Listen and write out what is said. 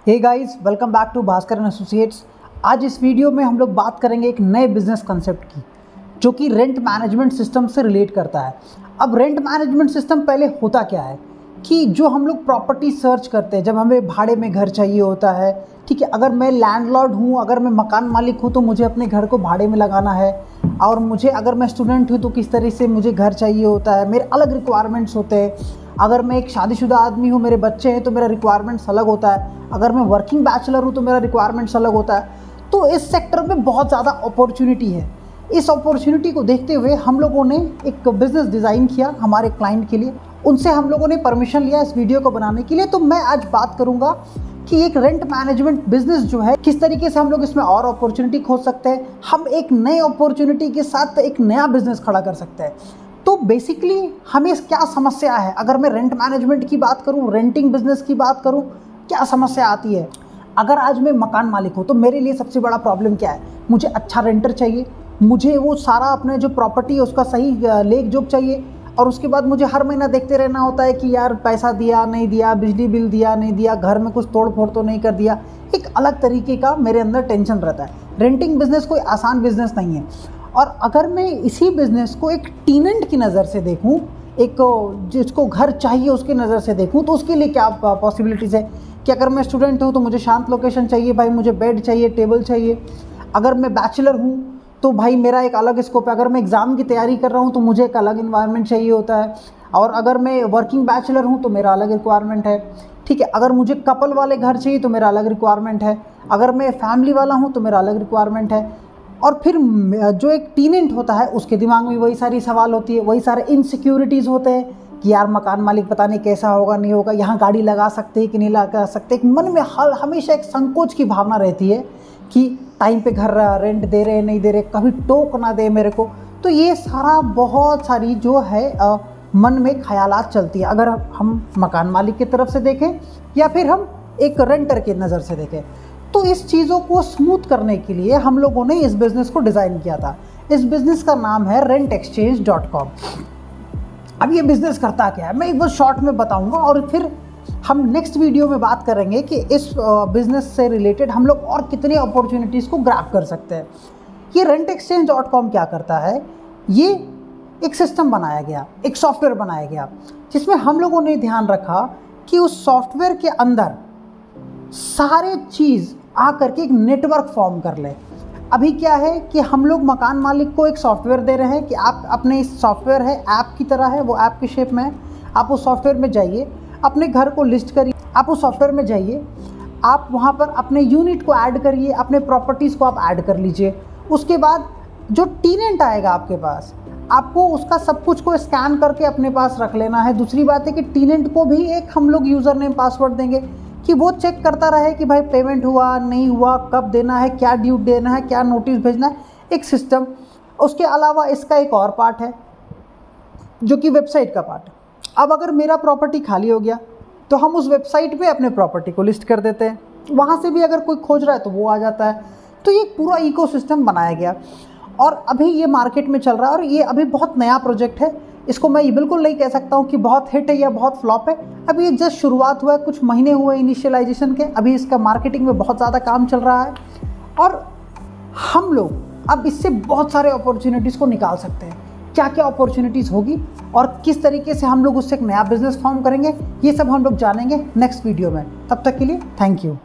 Hey guys, welcome back to Bhaskar and associates. आज इस video में हम लोग बात करेंगे एक नए बिजनेस कंसेप्ट की, जो कि रेंट मैनेजमेंट सिस्टम से रिलेट करता है। अब रेंट मैनेजमेंट सिस्टम पहले होता क्या है कि जो हम लोग प्रॉपर्टी सर्च करते हैं, जब हमें भाड़े में घर चाहिए होता है, ठीक है, अगर मैं लैंडलॉर्ड हूँ, अगर मैं मकान मालिक हूँ तो मुझे अपने घर को भाड़े में लगाना है, और मुझे अगर मैं स्टूडेंट हूँ तो किस तरह से मुझे घर चाहिए होता है, मेरे अलग रिक्वायरमेंट्स होते हैं। अगर मैं एक शादीशुदा आदमी हूँ, मेरे बच्चे हैं, तो मेरा रिक्वायरमेंट्स अलग होता है। अगर मैं वर्किंग बैचलर हूँ तो मेरा रिक्वायरमेंट्स अलग होता है। तो इस सेक्टर में बहुत ज़्यादा अपॉर्चुनिटी है। इस अपॉर्चुनिटी को देखते हुए हम लोगों ने एक बिज़नेस डिज़ाइन किया हमारे क्लाइंट के लिए। उनसे हम लोगों ने परमिशन लिया इस वीडियो को बनाने के लिए। तो मैं आज बात करूँगा कि एक रेंट मैनेजमेंट बिजनेस जो है, किस तरीके से हम लोग इसमें और अपॉर्चुनिटी खोज सकते हैं, हम एक नए अपॉर्चुनिटी के साथ एक नया बिजनेस खड़ा कर सकते हैं। तो बेसिकली हमें क्या समस्या है, अगर मैं रेंट मैनेजमेंट की बात करूं, रेंटिंग बिजनेस की बात करूं, क्या समस्या आती है। अगर आज मैं मकान मालिक हूं तो मेरे लिए सबसे बड़ा प्रॉब्लम क्या है, मुझे अच्छा रेंटर चाहिए, मुझे वो सारा अपने जो प्रॉपर्टी है उसका सही लेख जोख चाहिए, और उसके बाद मुझे हर महीना देखते रहना होता है कि यार पैसा दिया नहीं दिया, बिजली बिल दिया नहीं दिया, घर में कुछ तोड़ फोड़ तो नहीं कर दिया। एक अलग तरीके का मेरे अंदर टेंशन रहता है। रेंटिंग बिजनेस कोई आसान बिजनेस नहीं है। और अगर मैं इसी बिज़नेस को एक टेनेंट की नज़र से देखूं, एक जिसको घर चाहिए उसकी नज़र से देखूं, तो उसके लिए क्या पॉसिबिलिटीज़ है कि अगर मैं स्टूडेंट हूं तो मुझे शांत लोकेशन चाहिए, भाई मुझे बेड चाहिए, टेबल चाहिए। अगर मैं बैचलर हूं तो भाई मेरा एक अलग स्कोप है। अगर मैं एग्ज़ाम की तैयारी कर रहा हूं तो मुझे एक अलग इन्वायरमेंट चाहिए होता है। और अगर मैं वर्किंग बैचलर हूं तो मेरा अलग रिक्वायरमेंट है, ठीक है। अगर मुझे कपल वाले घर चाहिए तो मेरा अलग रिक्वायरमेंट है। अगर मैं फैमिली वाला हूं तो मेरा अलग रिक्वायरमेंट है। और फिर जो एक टेनेंट होता है उसके दिमाग में वही सारी सवाल होती है, वही सारे इनसिक्योरिटीज़ होते हैं कि यार मकान मालिक पता नहीं कैसा होगा, नहीं होगा, यहाँ गाड़ी लगा सकते हैं कि नहीं लगा सकते। मन में हमेशा एक संकोच की भावना रहती है कि टाइम पे घर रेंट दे रहे नहीं दे रहे, कभी टोक ना दे मेरे को। तो ये सारा बहुत सारी जो है मन में ख्यालात चलती है, अगर हम मकान मालिक की तरफ से देखें या फिर हम एक रेंटर की नज़र से देखें। तो इस चीज़ों को स्मूथ करने के लिए हम लोगों ने इस बिज़नेस को डिज़ाइन किया था। इस बिज़नेस का नाम है rentexchange.com। अब ये बिज़नेस करता क्या है, मैं एक बार शॉर्ट में बताऊंगा, और फिर हम नेक्स्ट वीडियो में बात करेंगे कि इस बिज़नेस से रिलेटेड हम लोग और कितनी अपॉर्चुनिटीज़ को ग्रैब कर सकते हैं। ये rentexchange.com क्या करता है, ये एक सिस्टम बनाया गया, एक सॉफ्टवेयर बनाया गया, जिसमें हम लोगों ने ध्यान रखा कि उस सॉफ्टवेयर के अंदर सारे चीज़ आकर के एक नेटवर्क फॉर्म कर ले। अभी क्या है कि हम लोग मकान मालिक को एक सॉफ्टवेयर दे रहे हैं कि आप अपने इस सॉफ्टवेयर है, ऐप की तरह है, वो ऐप की शेप में है, आप उस सॉफ्टवेयर में जाइए, अपने घर को लिस्ट करिए, आप उस सॉफ्टवेयर में जाइए, आप वहाँ पर अपने यूनिट को ऐड करिए, अपने प्रॉपर्टीज़ को आप ऐड कर लीजिए। उसके बाद जो टेनेंट आएगा आपके पास, आपको उसका सब कुछ को स्कैन करके अपने पास रख लेना है। दूसरी बात है कि टेनेंट को भी एक हम लोग यूज़र नेम पासवर्ड देंगे कि वो चेक करता रहे कि भाई पेमेंट हुआ नहीं हुआ, कब देना है, क्या ड्यू देना है, क्या नोटिस भेजना है, एक सिस्टम। उसके अलावा इसका एक और पार्ट है जो कि वेबसाइट का पार्ट है। अब अगर मेरा प्रॉपर्टी खाली हो गया तो हम उस वेबसाइट पे अपने प्रॉपर्टी को लिस्ट कर देते हैं, वहाँ से भी अगर कोई खोज रहा है तो वो आ जाता है। तो ये पूरा इकोसिस्टम बनाया गया, और अभी ये मार्केट में चल रहा है, और ये अभी बहुत नया प्रोजेक्ट है। इसको मैं ये बिल्कुल नहीं कह सकता हूँ कि बहुत हिट है या बहुत फ्लॉप है। अभी ये जस्ट शुरुआत हुआ है, कुछ महीने हुए इनिशियलाइजेशन के। अभी इसका मार्केटिंग में बहुत ज़्यादा काम चल रहा है, और हम लोग अब इससे बहुत सारे अपॉर्चुनिटीज़ को निकाल सकते हैं। क्या क्या अपॉर्चुनिटीज़ होगी और किस तरीके से हम लोग उससे एक नया बिजनेस फॉर्म करेंगे, ये सब हम लोग जानेंगे नेक्स्ट वीडियो में। तब तक के लिए थैंक यू।